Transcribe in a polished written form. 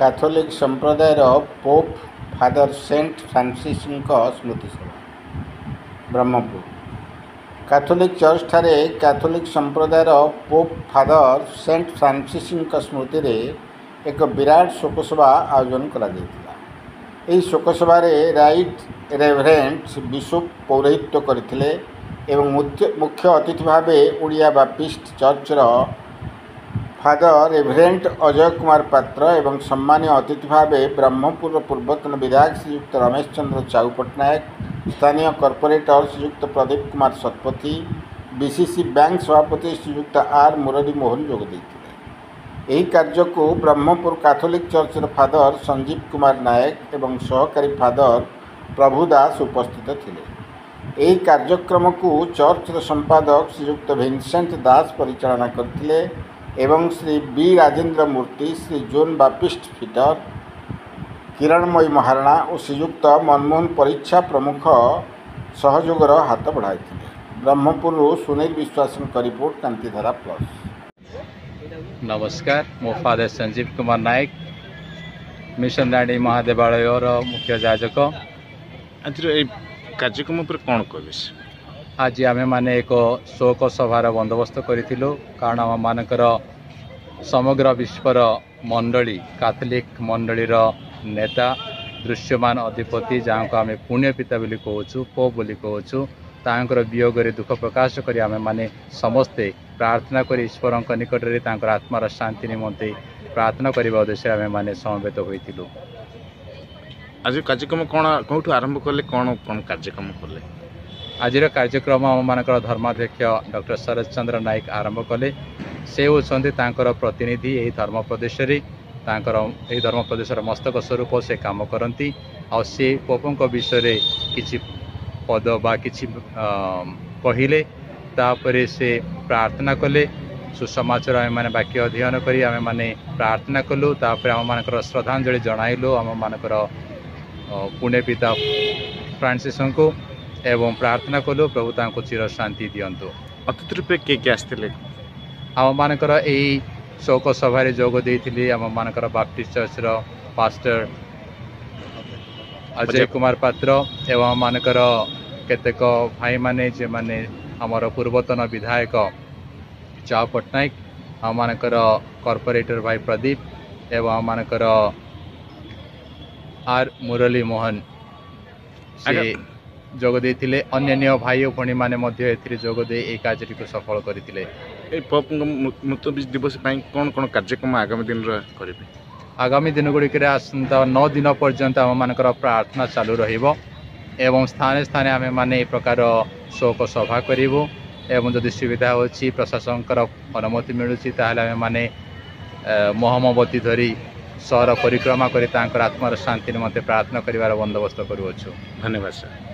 Catholic संप्रदायर pope father saint Francis स्मृति सभा ब्रह्मपुर। कैथोलिक चर्च ठारे कैथोलिक संप्रदायर पोप फादर सेंट फ्रांसिस स्मृति रे एक विराट शोकसभा आयोजन करा। शोकसभार राइट रेवरेंट बिशप पौरोहित्य करथिले एवं मुख्य अतिथि भाव ओडिया बापिस्ट चर्चर फादर रेवरेंट अजय कुमार पात्र एवं सम्मानीय अतिथि भाव ब्रह्मपुर पूर्वतन विधायक श्रीयुक्त रमेश चंद्र चाऊ पट्टनायक, स्थानीय corporator Sriyukta Pradeep Kumar Satpathy, BCC bank सभापति श्रीयुक्त आर मुरली मोहन जोग देते। यही कार्य को ब्रह्मपुर कैथोलिक चर्चर फादर संजीव कुमार नायक एवं सहकारी फादर प्रभुदास उपस्थित थिले। यही कार्यक्रम को चर्चर संपादक श्रीयुक्त भिनसेंट दास परिचालना करथिले एवं श्री बी राजेंद्र मूर्ति, श्री जोन बापिस्ट फिटर, किरणमयी महाराणा और श्रीयुक्त मनमोहन परीक्षा प्रमुख सहयोगर हाथ बढ़ाई। ब्रह्मपुर सुनील विश्वास रिपोर्ट, कांतिधारा प्लस। नमस्कार, मो फादर संजीव कुमार नायक, मिशन दांडी महादेवालय मुख्य जाजक। आज कार्यक्रम पर कौन कह? आज आम मैंने एक शोक सभार बंदोबस्त करूँ, कारण आम मानकर समग्र विश्वर मंडली कैथोलिक मंडलीर नेता दृश्यमान अधिपति जहाँ को आम पुण्यपिता बोली कहूँ, पोप बोली कहूँ, तांकर वियोग दुख प्रकाश करी आम मैंने समस्ते प्रार्थना कर ईश्वर निकट में आत्मार शांति निमंते प्रार्थना करने उद्देश्य आम मैंने समवेत होइथिलु। आज कार्यक्रम कौन कौटू आरंभ कले, कौन कौन कार्यक्रम कले? आज कार्यक्रम आम मानकर धर्माध्यक्ष डॉक्टर शरद चंद्र नायक आरंभ कले। से होती प्रतिनिधि यही धर्म प्रदेश यही धर्म प्रदेशर मस्तक स्वरूप से कम करती से पोपों विषय किसी पद बा किसी कहले तापर से प्रार्थना कले। सुसमाचार आम मैंने वाक्य अध्ययन करी आम मैंने प्रार्थना कलु, तापर आम मानकर श्रद्धांजलि जणाइलु आम मानकर पुण्यपिता फ्रांसिस को एवं प्रार्थना कलु प्रभु तांको चिर शांति दियंतु। अतिथि रूपे किए आसते? आम मानकर यही शोक सभारे जोग देइथिले आम मानकर बाप्टिस्ट चर्चर पास्टर अजय कुमार पात्र एवं आम मानकर केतेक भाई माने जे माने आमर पूर्वतन विधायक चाऊ पट्टनायक, आम मानकर कॉर्पोरेटर भाई प्रदीप एवं आम मानकर आर मुरली मोहन से जोग देइथिले। अन्य भाई और भणी माने मध्य एथिरे जोग दे ए कार्य को सफल करथिले। पोप मृत्यु दिवस कौन कौन कार्यक्रम आगामी दिन करेंगे? आगामी दिन गुड़िक 9 दिन पर्यंत आम मानकर प्रार्थना चालू रहिबो एवं स्थाने स्थाने आम माने ए प्रकार शोक सभा करिवो एवं जदि सुविधा होछि प्रशासन अनुमति मिलुछि ताहले आम माने मोहमबती धरी सहर परिक्रमा करी तांकर आत्मार शांति निमंते प्रार्थना करिवार बंदोबस्त करूछु। धन्यवाद सर।